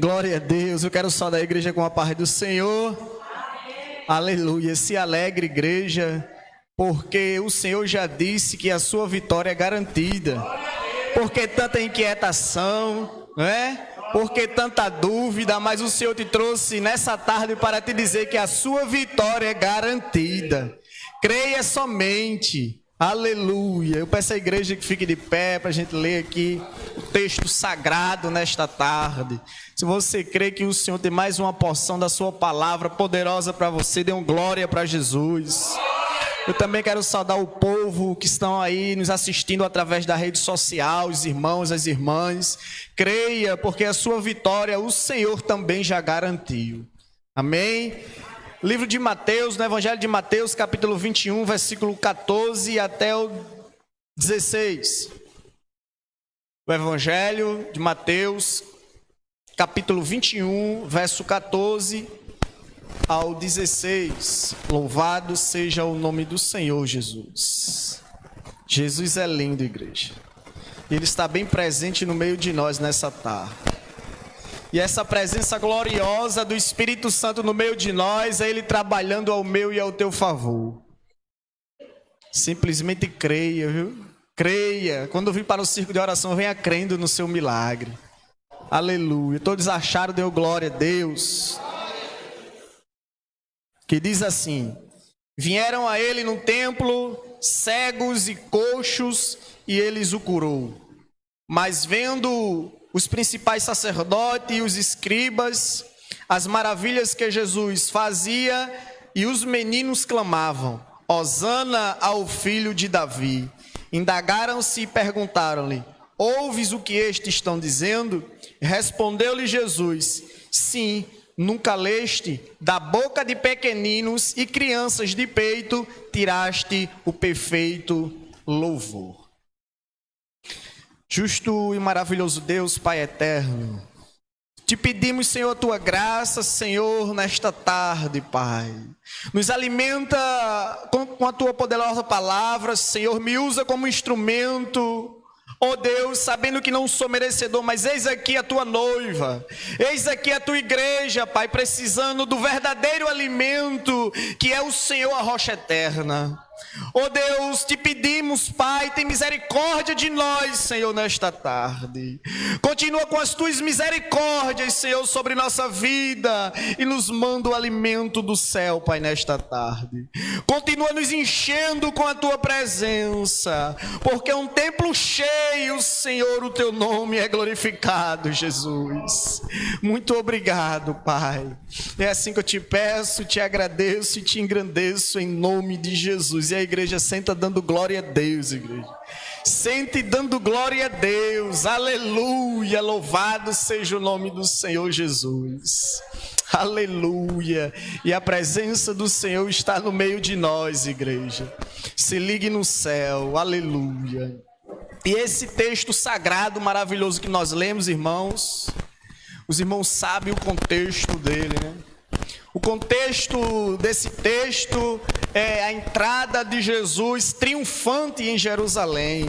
Glória a Deus. Eu quero saudar a igreja com a paz do Senhor. Amém. Aleluia. Se alegre, igreja, porque o Senhor já disse que a sua vitória é garantida. Porque tanta inquietação, não é? Porque tanta dúvida, mas o Senhor te trouxe nessa tarde para te dizer que a sua vitória é garantida. Creia somente. Aleluia. Eu peço à igreja que fique de pé para a gente ler aqui o texto sagrado nesta tarde. Se você crê que o Senhor tem mais uma porção da sua palavra poderosa para você, dê um glória para Jesus. Eu também quero saudar o povo que estão aí nos assistindo através da rede social, os irmãos, as irmãs. Creia, porque a sua vitória o Senhor também já garantiu. Amém? Livro de Mateus, no Evangelho de Mateus, capítulo 21, versículo 14 até o 16. O Evangelho de Mateus, capítulo 21, verso 14 ao 16. Louvado seja o nome do Senhor Jesus. Jesus é lindo, igreja. Ele está bem presente no meio de nós nessa tarde. E essa presença gloriosa do Espírito Santo no meio de nós, é Ele trabalhando ao meu e ao teu favor. Simplesmente creia, viu? Creia. Quando vir para o circo de oração, venha crendo no seu milagre. Aleluia. Todos acharam, deu glória a Deus. Que diz assim: vieram a Ele no templo cegos e coxos, e Ele o curou. Mas vendo os principais sacerdotes e os escribas, as maravilhas que Jesus fazia, e os meninos clamavam: Hosana ao filho de Davi. Indagaram-se e perguntaram-lhe: ouves o que estes estão dizendo? Respondeu-lhe Jesus: sim, nunca leste? Da boca de pequeninos e crianças de peito tiraste o perfeito louvor. Justo e maravilhoso Deus, Pai eterno, te pedimos, Senhor, a tua graça, Senhor, nesta tarde, Pai. Nos alimenta com a tua poderosa palavra, Senhor, me usa como instrumento. Oh Deus, sabendo que não sou merecedor, mas eis aqui a tua noiva, eis aqui a tua igreja, Pai, precisando do verdadeiro alimento, que é o Senhor, a rocha eterna. Oh Deus, te pedimos, Pai, tem misericórdia de nós, Senhor, nesta tarde. Continua com as tuas misericórdias, Senhor, sobre nossa vida, e nos manda o alimento do céu, Pai, nesta tarde. Continua nos enchendo com a tua presença, porque é um templo cheio, Senhor, o teu nome é glorificado, Jesus. Muito obrigado, Pai. É assim que eu te peço, te agradeço e te engrandeço em nome de Jesus. E a igreja senta dando glória a Deus, igreja. Sente dando glória a Deus. Aleluia. Louvado seja o nome do Senhor Jesus. Aleluia. E a presença do Senhor está no meio de nós, igreja. Se ligue no céu. Aleluia. E esse texto sagrado, maravilhoso que nós lemos, irmãos, os irmãos sabem o contexto dele, né? O contexto desse texto é a entrada de Jesus triunfante em Jerusalém.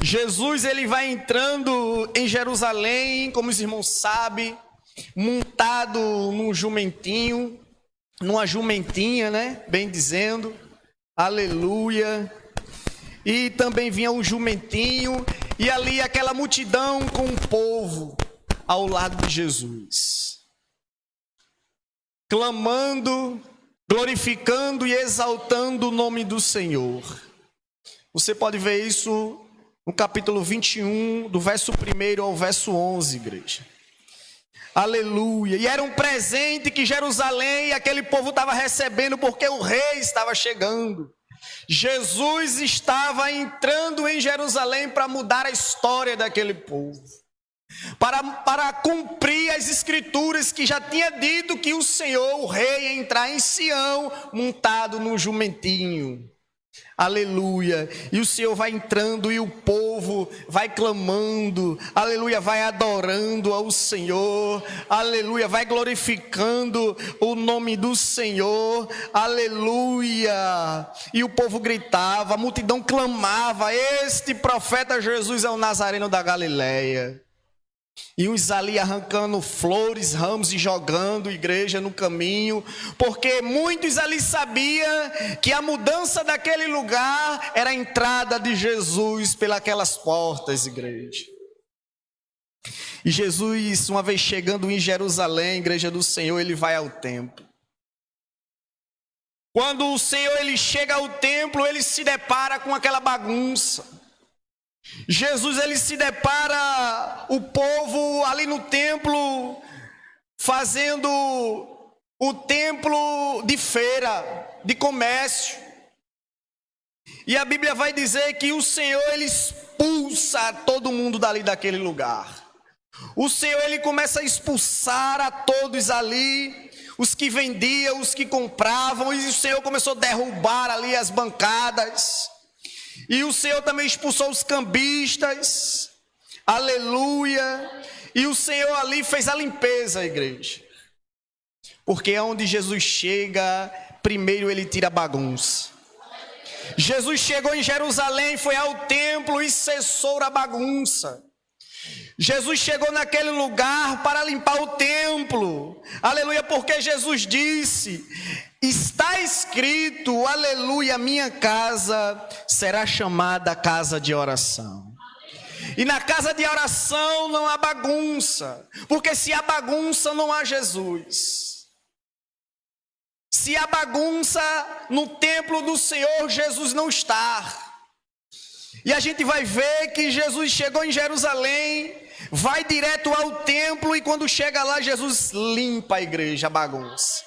Jesus, ele vai entrando em Jerusalém, como os irmãos sabem, montado num jumentinho, numa jumentinha, né? Bem dizendo, aleluia. E também vinha um jumentinho, e ali aquela multidão com o povo ao lado de Jesus, clamando, glorificando e exaltando o nome do Senhor. Você pode ver isso no capítulo 21, do verso 1 ao verso 11, igreja. Aleluia. E era um presente que Jerusalém e aquele povo estava recebendo, porque o rei estava chegando. Jesus estava entrando em Jerusalém para mudar a história daquele povo. Para cumprir as escrituras que já tinha dito que o Senhor, o rei, ia entrar em Sião montado num jumentinho. Aleluia. E o Senhor vai entrando e o povo vai clamando, aleluia, vai adorando ao Senhor, aleluia, vai glorificando o nome do Senhor, aleluia. E o povo gritava, a multidão clamava: este profeta Jesus é o Nazareno da Galileia. E uns ali arrancando flores, ramos e jogando igreja no caminho, porque muitos ali sabiam que a mudança daquele lugar era a entrada de Jesus pelas portas, igreja. E Jesus, uma vez chegando em Jerusalém, igreja do Senhor, ele vai ao templo. Quando o Senhor ele chega ao templo, ele se depara com aquela bagunça. Jesus ele se depara o povo ali no templo fazendo o templo de feira, de comércio. E a Bíblia vai dizer que o Senhor ele expulsa todo mundo dali daquele lugar. O Senhor ele começa a expulsar a todos ali, os que vendiam, os que compravam, e o Senhor começou a derrubar ali as bancadas. E o Senhor também expulsou os cambistas, aleluia. E o Senhor ali fez a limpeza, igreja. Porque onde Jesus chega, primeiro ele tira a bagunça. Jesus chegou em Jerusalém, foi ao templo e cessou a bagunça. Jesus chegou naquele lugar para limpar o templo, aleluia, porque Jesus disse: está escrito, aleluia, minha casa será chamada casa de oração. E na casa de oração não há bagunça, porque se há bagunça não há Jesus. Se há bagunça no templo do Senhor, Jesus não está. E a gente vai ver que Jesus chegou em Jerusalém, vai direto ao templo, e quando chega lá, Jesus limpa a igreja, a bagunça.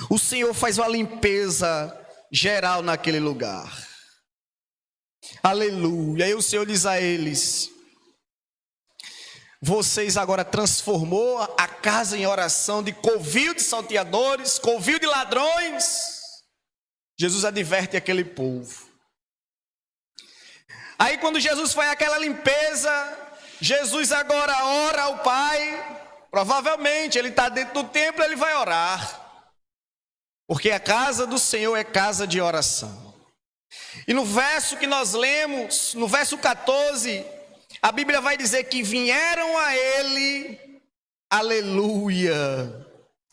O Senhor faz uma limpeza geral naquele lugar. Aleluia. E o Senhor diz a eles: vocês agora transformou a casa em oração de covil de salteadores, covil de ladrões. Jesus adverte aquele povo. Aí quando Jesus faz aquela limpeza, Jesus agora ora ao Pai. Provavelmente ele está dentro do templo, ele vai orar. Porque a casa do Senhor é casa de oração. E no verso que nós lemos, no verso 14, a Bíblia vai dizer que vieram a ele, aleluia,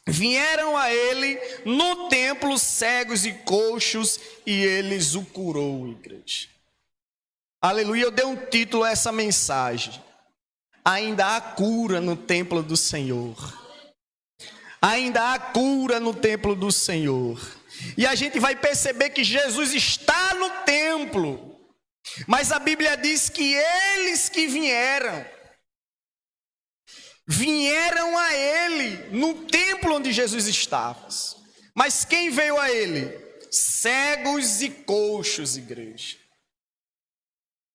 vieram a ele no templo cegos e coxos e eles o curou, igreja. Aleluia, eu dei um título a essa mensagem: ainda há cura no templo do Senhor. Ainda há cura no templo do Senhor. E a gente vai perceber que Jesus está no templo, mas a Bíblia diz que eles que vieram a ele no templo onde Jesus estava. Mas quem veio a ele? Cegos e coxos, igreja.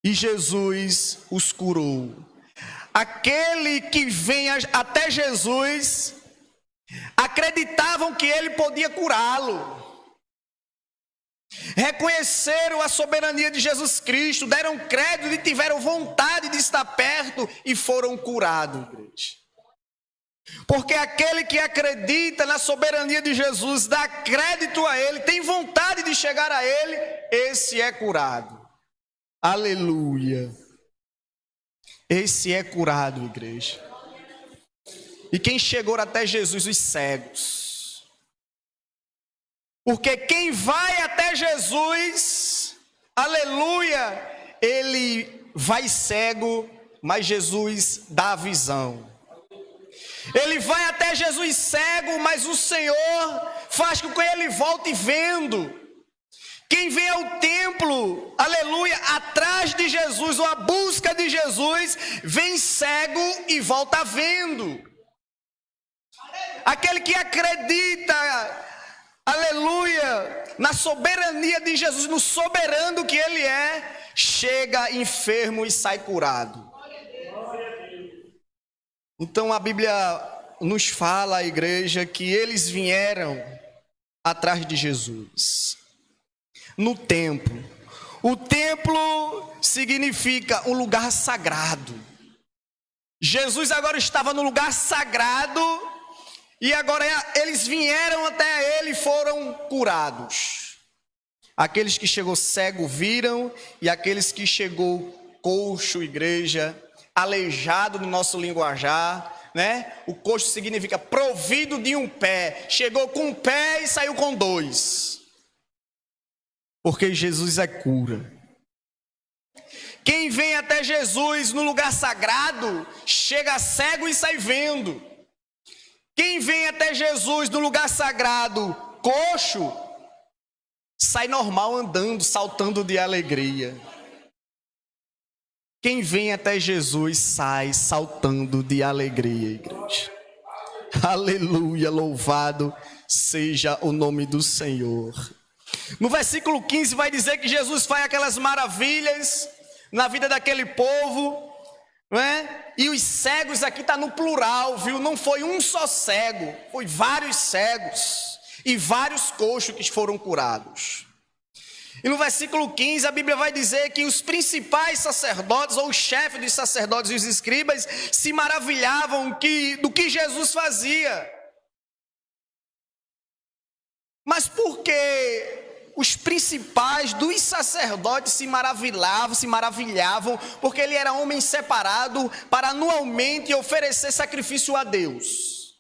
E Jesus os curou. Aquele que vem até Jesus acreditavam que ele podia curá-lo. Reconheceram a soberania de Jesus Cristo, deram crédito e tiveram vontade de estar perto e foram curados, igreja. Porque aquele que acredita na soberania de Jesus, dá crédito a ele, tem vontade de chegar a ele, esse é curado. Aleluia. Esse é curado, igreja. E quem chegou até Jesus? Os cegos. Porque quem vai até Jesus, aleluia, ele vai cego, mas Jesus dá a visão. Ele vai até Jesus cego, mas o Senhor faz com que ele volte vendo. Quem vem ao templo, aleluia, atrás de Jesus, ou à busca de Jesus, vem cego e volta vendo. Aquele que acredita, aleluia, na soberania de Jesus, no soberano que ele é, chega enfermo e sai curado. Então a Bíblia nos fala, a igreja, que eles vieram atrás de Jesus no templo. O templo significa um lugar sagrado. Jesus agora estava no lugar sagrado e agora eles vieram até ele e foram curados. Aqueles que chegou cego viram e aqueles que chegou coxo, igreja, aleijado no nosso linguajar, né? O coxo significa provido de um pé. Chegou com um pé e saiu com dois. Porque Jesus é cura. Quem vem até Jesus no lugar sagrado, chega cego e sai vendo. Quem vem até Jesus no lugar sagrado, coxo, sai normal andando, saltando de alegria. Quem vem até Jesus sai saltando de alegria, igreja. Aleluia, louvado seja o nome do Senhor. No versículo 15 vai dizer que Jesus faz aquelas maravilhas na vida daquele povo, não é? E os cegos aqui está no plural, viu? Não foi um só cego, foi vários cegos e vários coxos que foram curados. E no versículo 15 a Bíblia vai dizer que os principais sacerdotes, ou os chefes dos sacerdotes e os escribas, se maravilhavam do que Jesus fazia. Mas por que os principais dos sacerdotes se maravilhavam, porque ele era homem separado para anualmente oferecer sacrifício a Deus.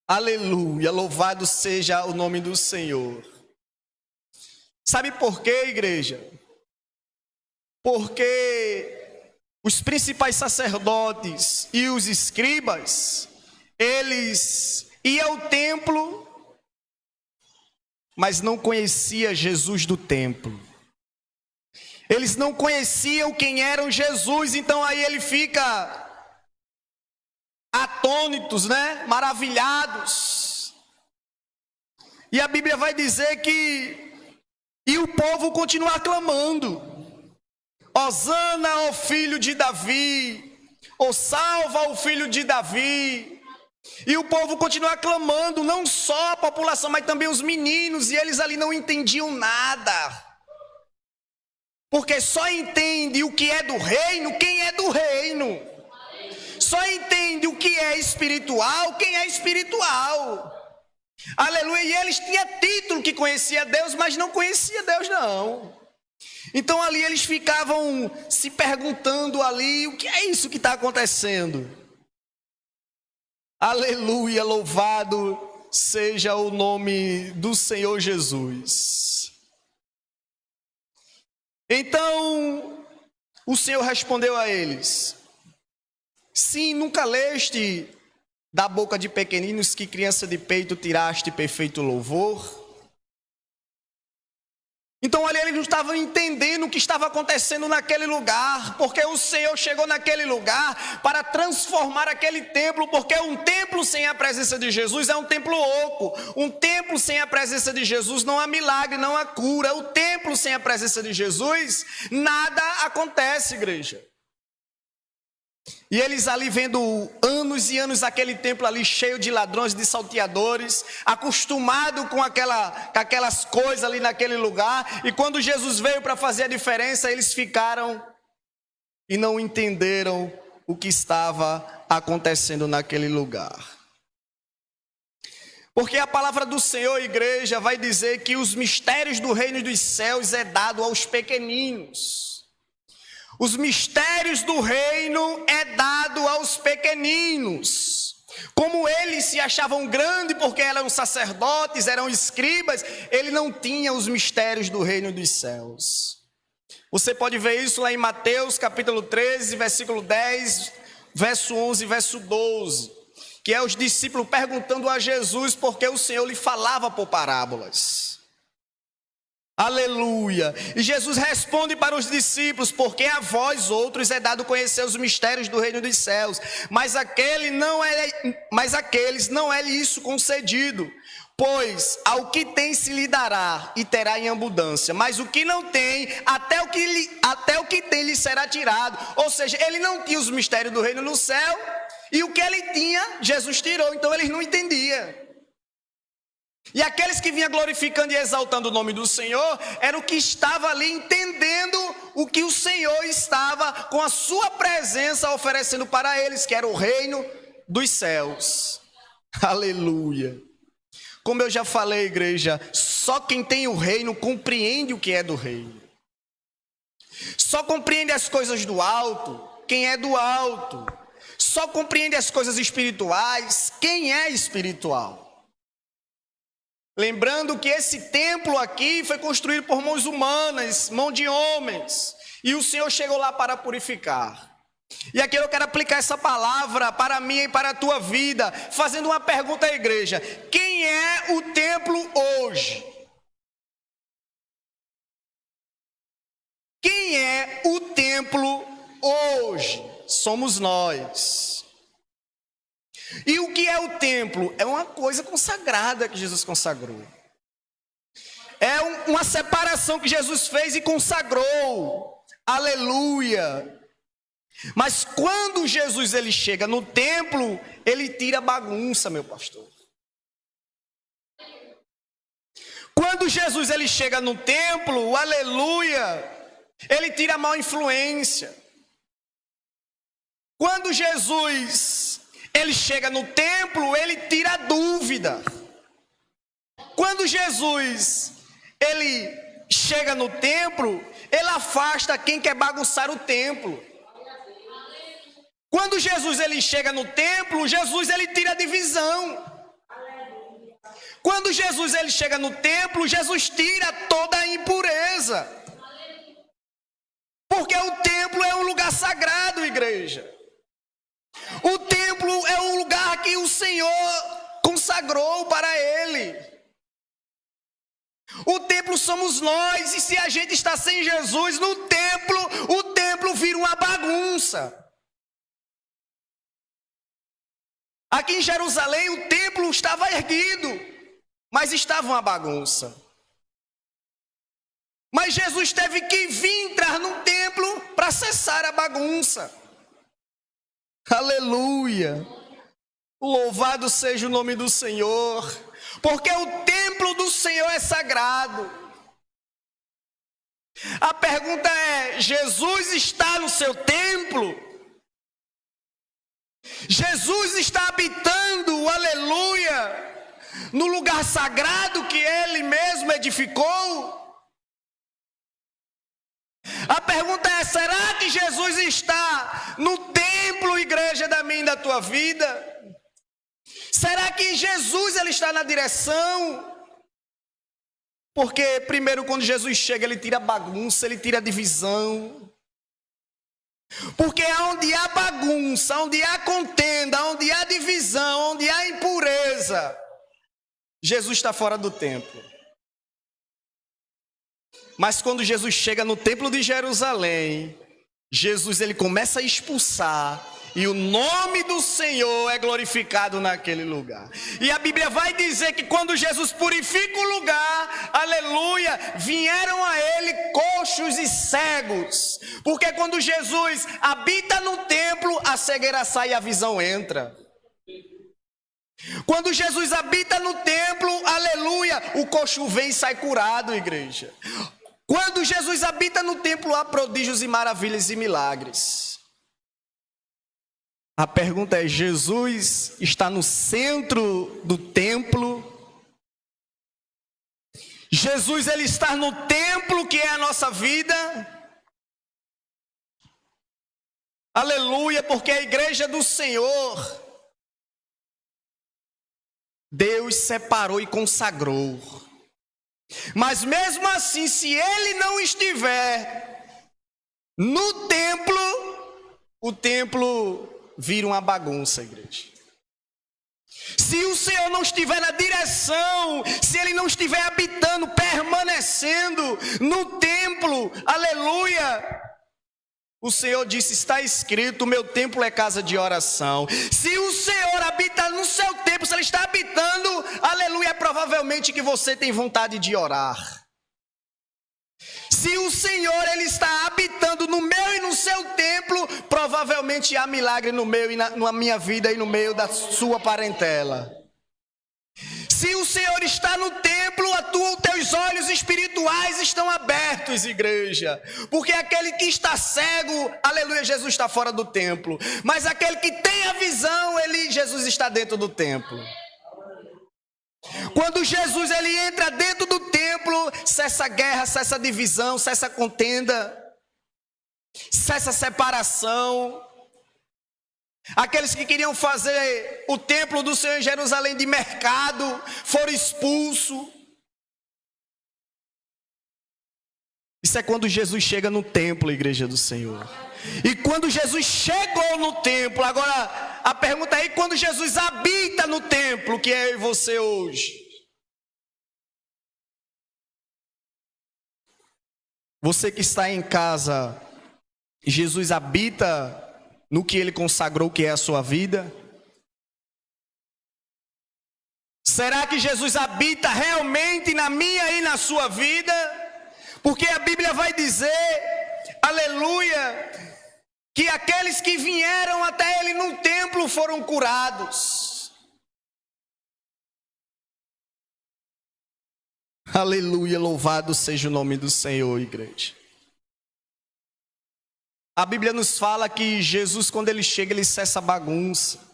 Aleluia, louvado seja o nome do Senhor. Sabe por quê, igreja? Porque os principais sacerdotes e os escribas, eles iam ao templo, mas não conhecia Jesus do templo. Eles não conheciam quem era Jesus, então aí ele fica atônitos, né? Maravilhados. E a Bíblia vai dizer que e o povo continua clamando: Hosana ao filho de Davi, ou salva o filho de Davi. E o povo continua clamando, não só a população, mas também os meninos, e eles ali não entendiam nada. Porque só entende o que é do reino quem é do reino. Só entende o que é espiritual quem é espiritual. Aleluia. E eles tinham título que conhecia Deus, mas não conhecia Deus não. Então ali eles ficavam se perguntando ali, o que é isso que está acontecendo? Aleluia, louvado seja o nome do Senhor Jesus. Então, o Senhor respondeu a eles: sim, nunca leste da boca de pequeninos que criança de peito tiraste perfeito louvor? Então, olha, eles não estavam entendendo o que estava acontecendo naquele lugar, porque o Senhor chegou naquele lugar para transformar aquele templo, porque um templo sem a presença de Jesus é um templo oco. Um templo sem a presença de Jesus não há milagre, não há cura. O templo sem a presença de Jesus, nada acontece, igreja. E eles ali vendo anos e anos aquele templo ali cheio de ladrões, de salteadores, acostumado com aquelas coisas ali naquele lugar. E quando Jesus veio para fazer a diferença, eles ficaram e não entenderam o que estava acontecendo naquele lugar. Porque a palavra do Senhor, igreja, vai dizer que os mistérios do reino dos céus é dado aos pequeninos. Os mistérios do reino é dado aos pequeninos. Como eles se achavam grandes porque eram sacerdotes, eram escribas, ele não tinha os mistérios do reino dos céus. Você pode ver isso lá em Mateus capítulo 13, versículo 10, verso 11 e verso 12. Que é os discípulos perguntando a Jesus porque o Senhor lhe falava por parábolas. Aleluia. E Jesus responde para os discípulos: porque a vós outros é dado conhecer os mistérios do reino dos céus, mas aqueles não é isso concedido. Pois ao que tem se lhe dará e terá em abundância, mas o que não tem, até o que tem lhe será tirado. Ou seja, ele não tinha os mistérios do reino no céu, e o que ele tinha, Jesus tirou, então eles não entendiam. E aqueles que vinham glorificando e exaltando o nome do Senhor, era o que estava ali entendendo o que o Senhor estava com a sua presença oferecendo para eles, que era o reino dos céus. Aleluia. Como eu já falei, igreja, só quem tem o reino compreende o que é do reino. Só compreende as coisas do alto quem é do alto. Só compreende as coisas espirituais quem é espiritual. Lembrando que esse templo aqui foi construído por mãos humanas, mão de homens, e o Senhor chegou lá para purificar. E aqui eu quero aplicar essa palavra para mim e para a tua vida, fazendo uma pergunta à igreja: quem é o templo hoje? Quem é o templo hoje? Somos nós. E o que é o templo? É uma coisa consagrada que Jesus consagrou. É uma separação que Jesus fez e consagrou. Aleluia! Mas quando Jesus ele chega no templo, ele tira a bagunça, meu pastor. Quando Jesus ele chega no templo, aleluia, ele tira a má influência. Quando Jesus ele chega no templo, ele tira a dúvida. Quando Jesus ele chega no templo, ele afasta quem quer bagunçar o templo. Quando Jesus ele chega no templo, Jesus ele tira a divisão. Quando Jesus ele chega no templo, Jesus tira toda a impureza. Porque o templo é um lugar sagrado, igreja. O templo é um lugar que o Senhor consagrou para ele. O templo somos nós, e se a gente está sem Jesus no templo, o templo vira uma bagunça. Aqui em Jerusalém o templo estava erguido, mas estava uma bagunça. Mas Jesus teve que vir entrar no templo para cessar a bagunça. Aleluia! Louvado seja o nome do Senhor, porque o templo do Senhor é sagrado. A pergunta é: Jesus está no seu templo? Jesus está habitando, aleluia, no lugar sagrado que ele mesmo edificou? A pergunta é: será que Jesus está no templo, igreja da minha e da tua vida? Será que Jesus ele está na direção? Porque primeiro, quando Jesus chega, ele tira a bagunça, ele tira a divisão. Porque onde há bagunça, onde há contenda, onde há divisão, onde há impureza, Jesus está fora do templo. Mas quando Jesus chega no templo de Jerusalém, Jesus ele começa a expulsar, e o nome do Senhor é glorificado naquele lugar. E a Bíblia vai dizer que quando Jesus purifica o lugar, aleluia, vieram a ele coxos e cegos. Porque quando Jesus habita no templo, a cegueira sai e a visão entra. Quando Jesus habita no templo, aleluia, o coxo vem e sai curado, igreja. Quando Jesus habita no templo, há prodígios e maravilhas e milagres. A pergunta é: Jesus está no centro do templo? Jesus ele está no templo que é a nossa vida? Aleluia, porque a igreja do Senhor, Deus separou e consagrou. Mas mesmo assim, se ele não estiver no templo, o templo vira uma bagunça, igreja. Se o Senhor não estiver na direção, se ele não estiver habitando, permanecendo no templo, aleluia, o Senhor disse: está escrito, meu templo é casa de oração. Se o Senhor habita no seu templo, se ele está habitando, aleluia, é provavelmente que você tem vontade de orar. Se o Senhor ele está habitando no meu e no seu templo, provavelmente há milagre no meu e na minha vida e no meio da sua parentela. Se o Senhor está no templo, os teus olhos espirituais estão abertos, igreja. Porque aquele que está cego, aleluia, Jesus está fora do templo. Mas aquele que tem a visão, Jesus está dentro do templo. Quando Jesus ele entra dentro do templo, cessa a guerra, cessa a divisão, cessa a contenda. cessa a separação. Aqueles que queriam fazer o templo do Senhor em Jerusalém de mercado foram expulsos. Isso é quando Jesus chega no templo, igreja do Senhor. E quando Jesus chegou no templo, agora a pergunta é: quando Jesus habita no templo, que é eu e você hoje? Você que está em casa, Jesus habita no que Ele consagrou, que é a sua vida? Será que Jesus habita realmente na minha e na sua vida? Porque a Bíblia vai dizer, aleluia, que aqueles que vieram até Ele no templo foram curados. Aleluia, louvado seja o nome do Senhor, igreja. A Bíblia nos fala que Jesus, quando Ele chega, Ele cessa a bagunça.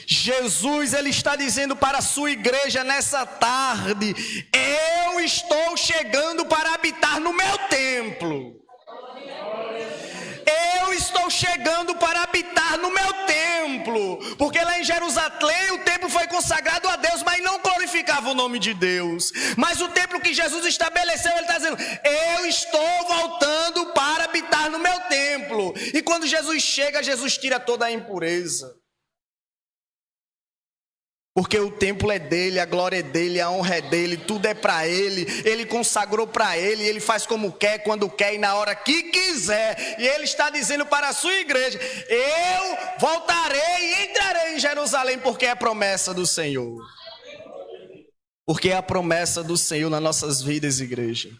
Jesus, Ele está dizendo para a sua igreja nessa tarde: eu estou chegando para habitar no meu templo. Eu estou chegando para habitar no meu templo. Porque lá em Jerusalém o templo foi consagrado a Deus, mas não glorificava o nome de Deus. Mas o templo que Jesus estabeleceu, Ele está dizendo: eu estou voltando para habitar no meu templo. E quando Jesus chega, Jesus tira toda a impureza. Porque o templo é dele, a glória é dele, a honra é dele, tudo é para ele. Ele consagrou para ele, ele faz como quer, quando quer e na hora que quiser. E ele está dizendo para a sua igreja: eu voltarei e entrarei em Jerusalém, porque é a promessa do Senhor. Porque é a promessa do Senhor nas nossas vidas, igreja.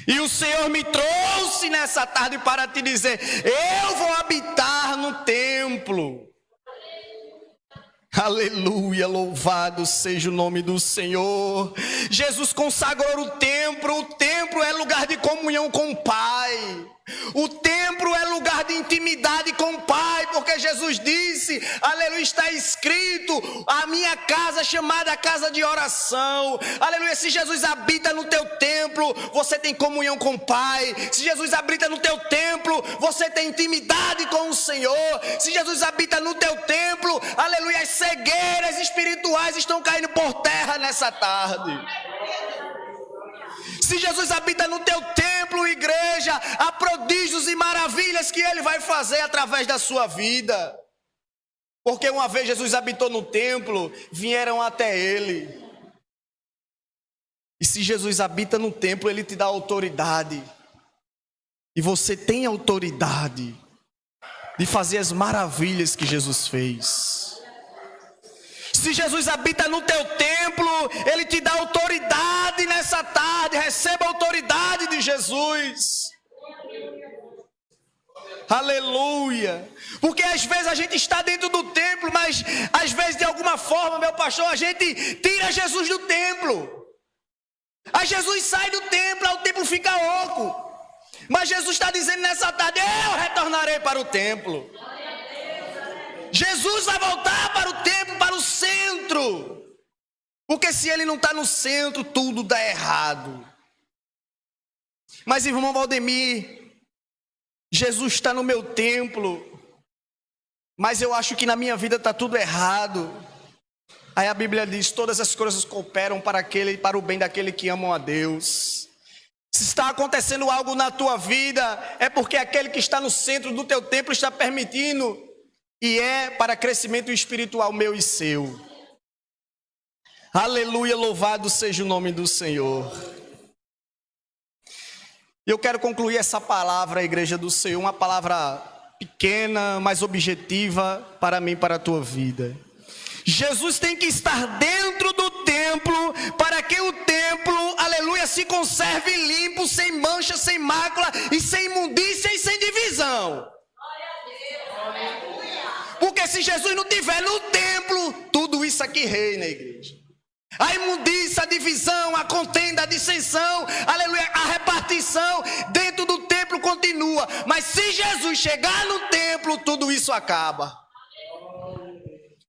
E o Senhor me trouxe nessa tarde para te dizer: eu vou habitar no templo. Aleluia, louvado seja o nome do Senhor. Jesus consagrou o templo é lugar de comunhão com o Pai. O templo é lugar de intimidade com o Pai, porque Jesus disse, aleluia, está escrito: a minha casa chamada casa de oração. Aleluia, se Jesus habita no teu templo, você tem comunhão com o Pai. Se Jesus habita no teu templo, você tem intimidade com o Senhor. Se Jesus habita no teu templo, aleluia, as cegueiras espirituais estão caindo por terra nessa tarde. Se Jesus habita no teu templo, igreja, há prodígios e maravilhas que Ele vai fazer através da sua vida. Porque uma vez Jesus habitou no templo, vieram até Ele. E se Jesus habita no templo, Ele te dá autoridade. E você tem autoridade de fazer as maravilhas que Jesus fez. Se Jesus habita no teu templo, Ele te dá autoridade nessa tarde. Receba a autoridade de Jesus. Aleluia. Porque às vezes a gente está dentro do templo, mas às vezes de alguma forma, meu pastor, a gente tira Jesus do templo. Aí Jesus sai do templo, aí o templo fica oco. Mas Jesus está dizendo nessa tarde: eu retornarei para o templo. Jesus vai voltar para o templo, para o centro. Porque se Ele não está no centro, tudo dá errado. Mas irmão Valdemir, Jesus está no meu templo, mas eu acho que na minha vida está tudo errado. Aí a Bíblia diz: todas as coisas cooperam para o bem daquele que amam a Deus. Se está acontecendo algo na tua vida, é porque aquele que está no centro do teu templo está permitindo. E é para crescimento espiritual meu e seu. Aleluia, louvado seja o nome do Senhor. Eu quero concluir essa palavra, igreja do Senhor, uma palavra pequena, mas objetiva para mim e para a tua vida. Jesus tem que estar dentro do templo, para que o templo, aleluia, se conserve limpo, sem mancha, sem mácula, e sem imundícia e sem divisão. Porque se Jesus não estiver no templo, tudo isso aqui reina, igreja. A imundícia, a divisão, a contenda, a dissensão, aleluia, a repartição dentro do templo continua. Mas se Jesus chegar no templo, tudo isso acaba.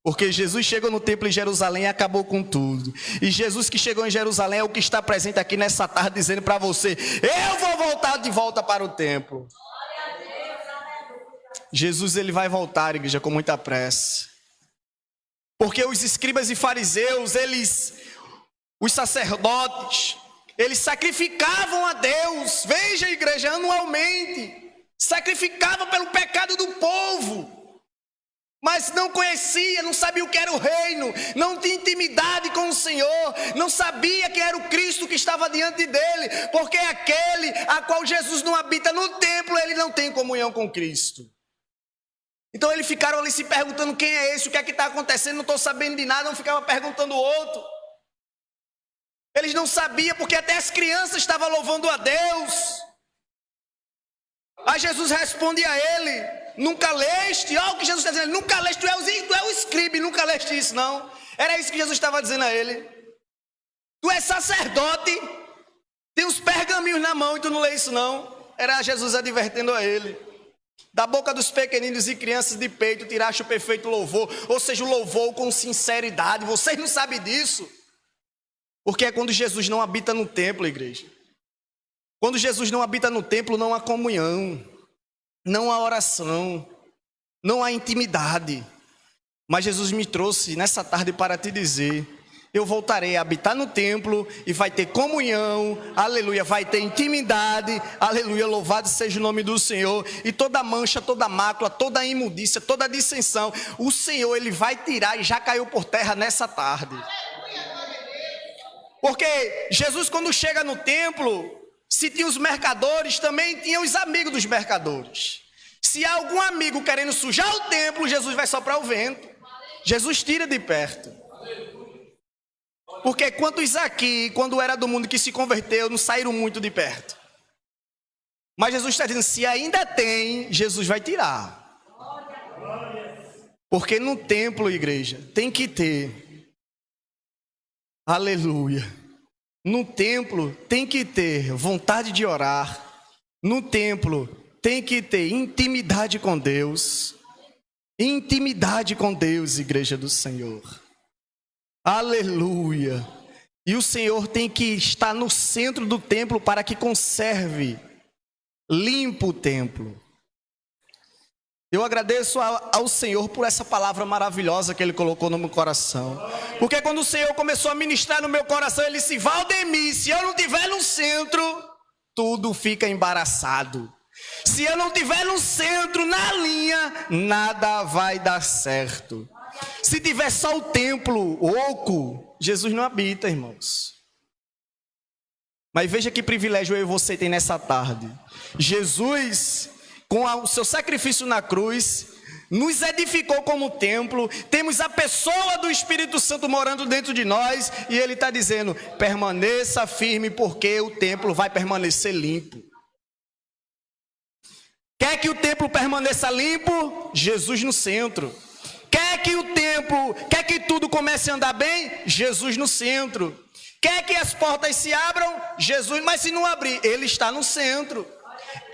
Porque Jesus chegou no templo em Jerusalém e acabou com tudo. E Jesus que chegou em Jerusalém é o que está presente aqui nessa tarde, dizendo para você: eu vou voltar de volta para o templo. Jesus, ele vai voltar, igreja, com muita pressa. Porque os escribas e fariseus, os sacerdotes, eles sacrificavam a Deus. Veja, igreja, anualmente. Sacrificavam pelo pecado do povo. Mas não conhecia, não sabia o que era o reino, não tinha intimidade com o Senhor, não sabia quem era o Cristo que estava diante dele, porque aquele a qual Jesus não habita no templo, ele não tem comunhão com Cristo. Então eles ficaram ali se perguntando: quem é esse, o que é que está acontecendo, não estou sabendo de nada, não ficava perguntando o outro. Eles não sabiam, porque até as crianças estavam louvando a Deus. Aí Jesus responde a ele: nunca leste? Olha o que Jesus está dizendo: nunca leste, tu é o escriba, nunca leste isso, não. Era isso que Jesus estava dizendo a ele. Tu é sacerdote, tem uns pergaminhos na mão e tu não lê isso, não. Era Jesus advertendo a ele. Da boca dos pequeninos e crianças de peito tiraste o perfeito louvor, ou seja, o louvor com sinceridade. Vocês não sabem disso? Porque é quando Jesus não habita no templo, igreja. Quando Jesus não habita no templo, não há comunhão, não há oração, não há intimidade. Mas Jesus me trouxe nessa tarde para te dizer: eu voltarei a habitar no templo e vai ter comunhão, aleluia, vai ter intimidade, aleluia, louvado seja o nome do Senhor. E toda mancha, toda mácula, toda imundícia, toda dissensão, o Senhor, ele vai tirar e já caiu por terra nessa tarde. Porque Jesus, quando chega no templo, se tinha os mercadores, também tinha os amigos dos mercadores. Se há algum amigo querendo sujar o templo, Jesus vai soprar o vento. Jesus tira de perto. Porque quantos aqui, quando era do mundo que se converteu, não saíram muito de perto? Mas Jesus está dizendo: se ainda tem, Jesus vai tirar. Porque no templo, igreja, tem que ter, aleluia, no templo tem que ter vontade de orar. No templo tem que ter intimidade com Deus. Intimidade com Deus, igreja do Senhor. Aleluia. E o Senhor tem que estar no centro do templo para que conserve limpo o templo. Eu agradeço ao Senhor por essa palavra maravilhosa que Ele colocou no meu coração. Porque quando o Senhor começou a ministrar no meu coração, Ele disse: Valdemir, se eu não estiver no centro, tudo fica embaraçado. Se eu não estiver no centro, na linha, nada vai dar certo. Se tiver só o templo oco, Jesus não habita, irmãos. Mas veja que privilégio eu e você tem nessa tarde. Jesus, com o seu sacrifício na cruz, nos edificou como templo. Temos a pessoa do Espírito Santo morando dentro de nós. E Ele está dizendo: permaneça firme, porque o templo vai permanecer limpo. Quer que o templo permaneça limpo? Jesus no centro. Quer que tudo comece a andar bem? Jesus no centro. Quer que as portas se abram? Jesus, mas se não abrir, Ele está no centro.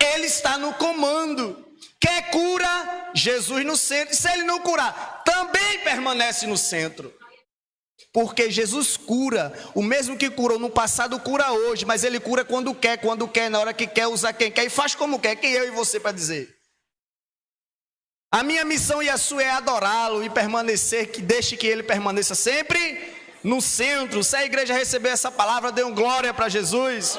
Ele está no comando. Quer cura? Jesus no centro. Se Ele não curar, também permanece no centro. Porque Jesus cura. O mesmo que curou no passado, cura hoje. Mas Ele cura quando quer, na hora que quer, usa quem quer e faz como quer. Quem eu e você para dizer? A minha missão e a sua é adorá-lo e permanecer, que deixe que Ele permaneça sempre no centro. Se a igreja receber essa palavra, dê um glória para Jesus.